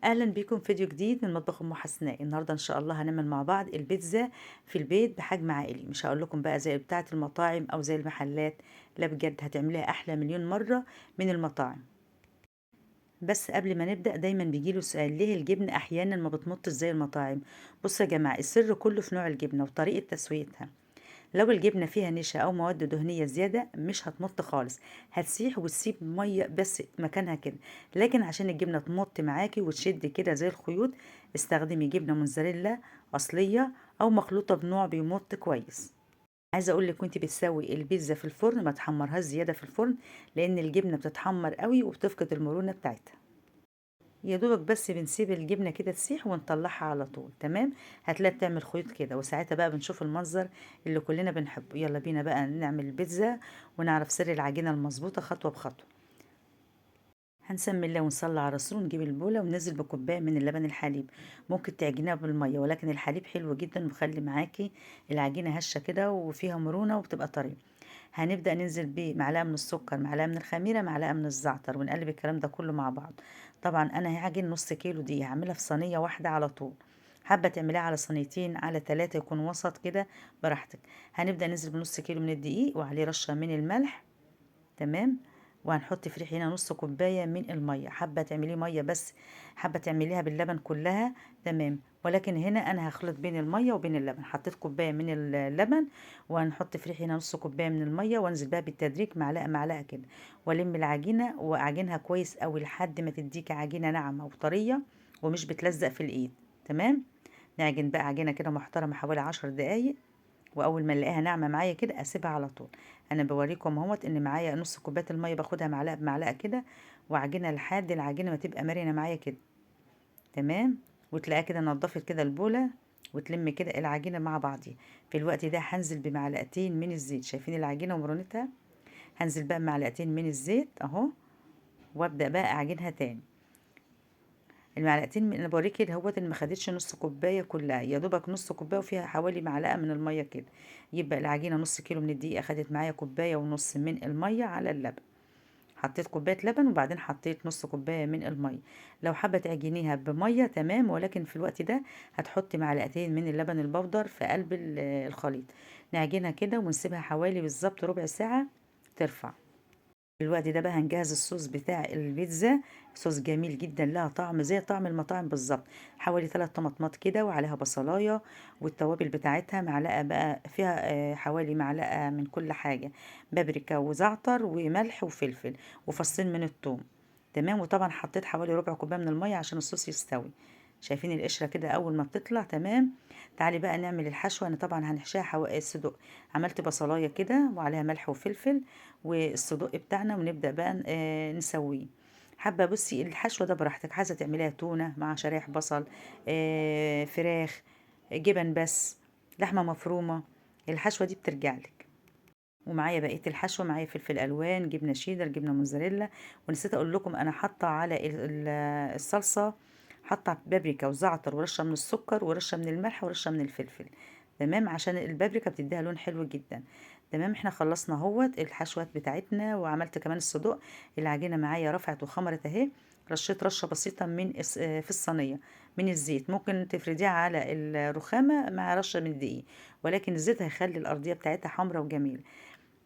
اهلا بيكم في فيديو جديد من مطبخ ام حسناء. النهارده ان شاء الله هنعمل مع بعض البيتزا في البيت بحجم عائلي. مش هقول لكم بقى زي بتاعه المطاعم او زي المحلات، لا بجد هتعمليها احلى مليون مره من المطاعم. بس قبل ما نبدا دايما بيجيله سؤال: ليه الجبنه احيانا ما بتمطش زي المطاعم؟ بصوا يا جماعه، السر كله في نوع الجبنه وطريقه تسويتها. لو الجبنة فيها نشا أو مواد دهنية زيادة مش هتمط خالص، هتسيح وتسيب مية بس مكانها كده. لكن عشان الجبنة تمط معاكي وتشد كده زي الخيوط، استخدمي جبنة موتزاريلا أصلية أو مخلوطة بنوع بيمط كويس. عايزة أقولك وانتي بتسوي البيتزا في الفرن ما تحمرهاش زيادة في الفرن، لأن الجبنة بتتحمر قوي وبتفقد المرونة بتاعتها. يا دوبك بس بنسيب الجبنه كده تسيح ونطلعها على طول. تمام، هتلاقي بتعمل خيوط كده، وساعتها بقى بنشوف المنظر اللي كلنا بنحبه. يلا بينا بقى نعمل البيتزا ونعرف سر العجينه المظبوطه خطوه بخطوه. هنسمي الله ونصلي على الرسول، ونجيب البوله وننزل بكوبايه من اللبن الحليب. ممكن تعجنيها بالميه، ولكن الحليب حلو جدا وبيخلي معاكي العجينه هشه كده وفيها مرونه وبتبقى طريه. هنبدأ ننزل بمعلقة من السكر، معلقة من الخميرة، معلقة من الزعتر، ونقلب الكلام ده كله مع بعض. طبعا أنا هعجن نص كيلو دي، هعملها في صينية واحدة على طول. حابة تعمليها على صينيتين على 3 يكون وسط كده، براحتك. هنبدأ ننزل بنص كيلو من الدقيق وعليه رشة من الملح. تمام، وهنحط في ريح هنا نص كوبايه من الميه. حابه تعمليه ميه بس، حابه تعمليها باللبن كلها، تمام. ولكن هنا انا هخلط بين الميه وبين اللبن. حطيت كوبايه من اللبن، وهنحط في ريح هنا نص كوبايه من الميه، وانزل بقى بالتدريج معلقه معلقه كده، والم العجينه واعجنها كويس قوي لحد ما تديكي عجينه ناعمه وطريه ومش بتلزق في الايد. تمام، نعجن بقى عجينه كده محترمه حوالي 10 دقايق، واول ما الاقيها ناعمه معايا كده اسيبها على طول. انا بوريكم اهوت ان معايا نص كوبايه الميه، باخدها معلقه بمعلقه كده وعجينه لحد العجينه ما تبقى مرنه معايا كده. تمام، وتلاقيها كده نضفت كده البوله، وتلم كده العجينه مع بعضيها. في الوقت ده هنزل بمعلقتين من الزيت. شايفين العجينه ومرونتها؟ هنزل بقى بمعلقتين من الزيت اهو، وابدا بقى اعجنها تاني. المعلقتين من انا بوريكي اهوت اللي ما خدتش نص كوبايه كلها، يا دوبك نص كوبايه وفيها حوالي معلقه من الميه كده. يبقى العجينه نص كيلو من الدقيق اخدت معايا كوبايه ونص من الميه على اللبن. حطيت كوبايه لبن وبعدين حطيت نص كوبايه من الميه. لو حابه تعجنيها بميه تمام، ولكن في الوقت ده هتحطي معلقتين من اللبن البودر في قلب الخليط. نعجنها كده ونسيبها حوالي بالظبط ربع ساعه ترفع. في الوقت ده بقى هنجهز الصوص بتاع البيتزا. صوص جميل جدا، لها طعم زي طعم المطاعم بالظبط. حوالي 3 طماطمات كده وعليها بصلايه، والتوابل بتاعتها معلقه بقى فيها حوالي معلقه من كل حاجه: بابريكا وزعتر وملح وفلفل وفصين من الثوم. تمام، وطبعا حطيت حوالي ربع كوبايه من الميه عشان الصوص يستوي. شايفين القشره كده اول ما بتطلع؟ تمام. تعالي بقى نعمل الحشوه. انا طبعا هنحشيها الصدوق. عملت بصلايه كده وعليها ملح وفلفل والصدوق بتاعنا، ونبدأ بقى نسويه. حابة بصي الحشوة ده براحتك، عايزة تعمليها تونة مع شرايح بصل، فراخ، جبن بس، لحمة مفرومة، الحشوة دي بترجعلك. ومعايا بقية الحشوة، معايا فلفل ألوان، جبنة شيدر، جبنة موتزاريلا. ونسيت أقول لكم أنا حاطة على الصلصة، حاطة بابريكا وزعتر ورشة من السكر ورشة من الملح ورشة من الفلفل. تمام، عشان البابريكا بتديها لون حلو جدا. تمام، احنا خلصنا اهوت الحشوات بتاعتنا، وعملت كمان الصدوق. العجينة معايا رفعت وخمرت اهي. رشيت رشة بسيطة من في الصينية من الزيت، ممكن تفرديها على الرخامة مع رشة من الدقيق، ولكن الزيت هيخلي الأرضية بتاعتها حمرا وجميلة.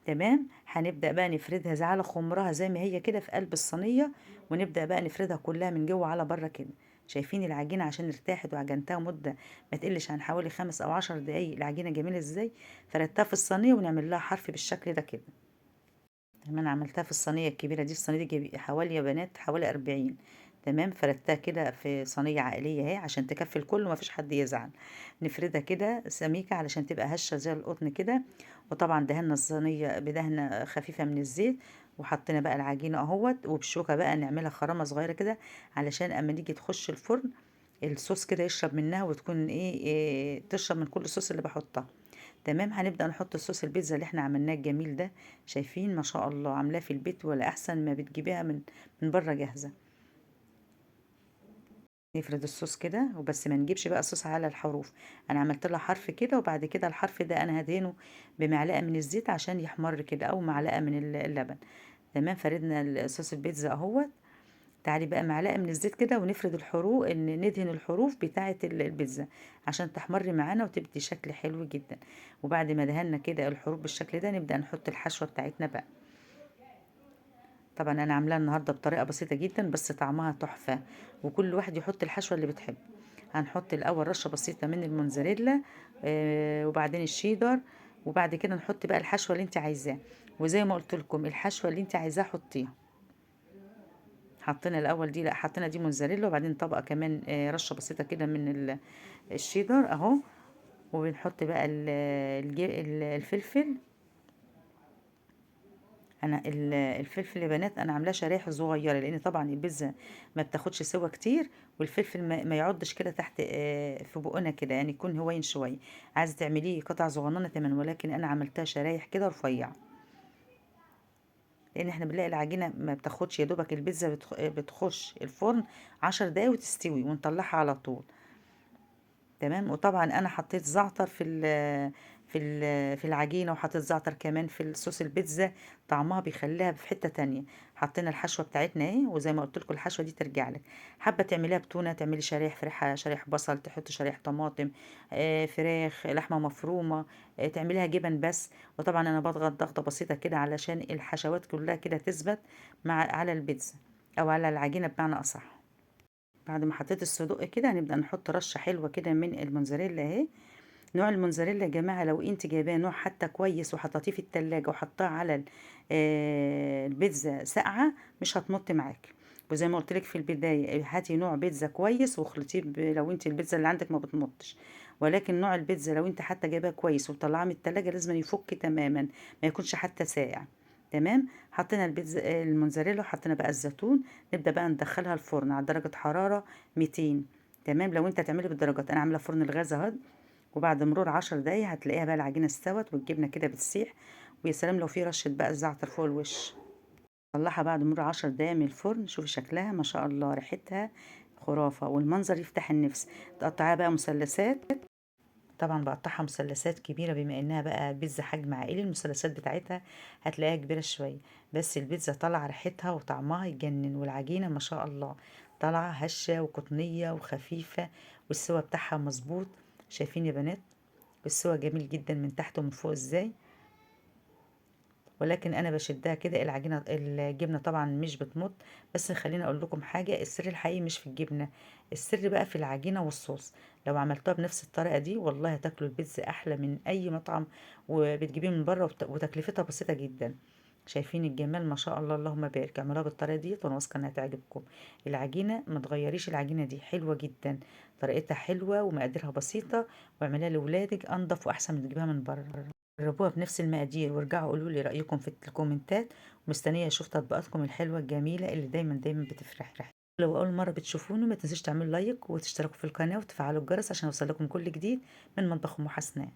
تمام، هنبدأ بقى نفردها زي على خمرها زي ما هي كده في قلب الصينية، ونبدأ بقى نفردها كلها من جوه على بره كده. شايفين العجينة عشان ارتاحت وعجنتها مدة ما تقلش عن حوالي 5 أو 10 دقايق؟ العجينة جميلة ازاي. فردتها في الصينية ونعمل لها حرف بالشكل ده كده. تمام، انا عملتها في الصينيه الكبيره دي. الصينيه دي حوالي يا بنات حوالي 40. تمام، فردتها كده في صينيه عائليه اهي عشان تكفي الكل ومفيش حد يزعل. نفردها كده سميكه علشان تبقى هشه زي القطن كده. وطبعا دهنا الصينيه بدهنه خفيفه من الزيت، وحطينا بقى العجينه اهوت، وبالشوكه بقى نعملها خرامه صغيره كده علشان اما نيجي تخش الفرن الصوص كده يشرب منها، وتكون إيه تشرب من كل الصوص اللي بحطها. تمام، هنبدأ نحط الصوص البيتزا اللي احنا عملناه الجميل ده. شايفين ما شاء الله عاملاه في البيت ولا احسن ما بتجيبيها من بره جاهزة. نفرد الصوص كده وبس، ما نجيبش بقى الصوص على الحروف. انا عملت لها حرف كده، وبعد كده الحرف ده انا هدهنه بمعلقة من الزيت عشان يحمر كده او معلقة من اللبن. تمام، فردنا الصوص البيتزا اهوت. تعالي بقى معلقة من الزيت كده ونفرد الحروف، ندهن الحروف بتاعة البيتزا عشان تحمر معانا وتدي شكل حلو جدا. وبعد ما دهنا كده الحروف بالشكل ده نبدأ نحط الحشوة بتاعتنا بقى. طبعا انا عاملاها النهارده بطريقة بسيطة جدا بس طعمها تحفة، وكل واحد يحط الحشوة اللي بتحب. هنحط الاول رشة بسيطة من الموتزاريلا، وبعدين الشيدر، وبعد كده نحط بقى الحشوة اللي انت عايزاه. وزي ما قلت لكم الحشوة اللي انت عايزاها حطيها. حطينا الاول دي، لا حطينا دي موتزاريلا، وبعدين طبقه كمان رشه بسيطه كده من الشيدر اهو. وبنحط بقى الفلفل. انا الفلفل يا بنات انا عاملاه شرايح صغيره، لان طبعا البيتزا ما بتاخدش سوا كتير، والفلفل ما يعضش كده تحت في بقنا كده، يعني يكون هوين شويه. عايزه تعمليه قطع صغننه تمام، ولكن انا عملتها شرايح كده رفيعه، لان احنا بنلاقي العجينه ما بتاخدش، يا دوبك البيتزا بتخش الفرن 10 دقايق وتستوي ونطلعها على طول. تمام. وطبعا انا حطيت زعتر في العجينه، وحطيت زعتر كمان في الصوص البيتزا، طعمها بيخليها في حته تانية. حطينا الحشوه بتاعتنا اهي، وزي ما قلت لكم الحشوه دي ترجع لك. حابه تعمليها بتونه، تعملي شرايح فريحه، شرايح بصل، تحطي شرايح طماطم، فراخ، لحمه مفرومه، تعمليها جبن بس. وطبعا انا بضغط ضغطه بسيطه كده علشان الحشوات كلها كده تثبت على البيتزا، او على العجينه بمعنى اصح. بعد ما حطيت الصدوق كده هنبدأ نحط رشة حلوة كده من الموتزاريلا اهي. نوع الموتزاريلا يا جماعة لو انت جايباه نوع حتى كويس وحطيتيه في التلاجة وحطاه على البيتزا ساقعة، مش هتمط معاك. وزي ما قلت لك في البداية هاتي نوع بيتزا كويس واخلطيه لو انت البيتزا اللي عندك ما بتمطش. ولكن نوع البيتزا لو انت حتى جايباه كويس وطلعاه من التلاجة لازم يفك تماما، ما يكونش حتى ساقع. تمام. حطينا البيتزا الموتزاريلا، وحطينا بقى الزيتون. نبدأ بقى ندخلها الفرن على درجة حرارة 200. تمام. لو انت هتعملي بالدرجات، انا عامله فرن الغاز اهو. وبعد مرور 10 دقايق هتلاقيها بقى العجينه استوت والجبنه كده بتسيح. ويا سلام لو في رشه بقى الزعتر فوق الوش. طلعها بعد مرور 10 دقايق من الفرن، شوفي شكلها ما شاء الله، ريحتها خرافه والمنظر يفتح النفس. تقطعيها بقى مثلثات. طبعا بقطعها مثلثات كبيره، بما انها بقى بيتزا حجم عائلي المثلثات بتاعتها هتلاقيها كبيره شويه. بس البيتزا طالعه ريحتها وطعمها يجنن، والعجينه ما شاء الله طالعه هشه وقطنيه وخفيفه، والسوا بتاعها مظبوط. شايفين يا بنات السوا جميل جدا من تحت ومن فوق ازاي. ولكن انا بشدها كده الجبنه طبعا مش بتمط. بس خليني اقول لكم حاجه، السر الحقيقي مش في الجبنه، السر بقى في العجينه والصوص. لو عملتوها بنفس الطريقه دي والله هتاكلوا البيتزا احلى من اي مطعم، وبتجيبيه من بره وتكلفتها بسيطه جدا. شايفين الجمال ما شاء الله، اللهم بارك. اعملوها بالطريقه دي وانا واثقه انها تعجبكم. العجينه ما تغيريش، العجينه دي حلوه جدا، طريقتها حلوه ومقاديرها بسيطه. واعمليها لاولادك انضف واحسن من تجيبها من بره. جربوها بنفس المقادير وارجعوا قولوا لي رأيكم في الكومنتات. ومستنية اشوف تطبيقاتكم الحلوة الجميلة اللي دايما بتفرح. لو اول مرة بتشوفوني ما تنسوش تعملوا لايك وتشتركوا في القناة وتفعلوا الجرس عشان يوصلكم كل جديد من مطبخ ام حسناء.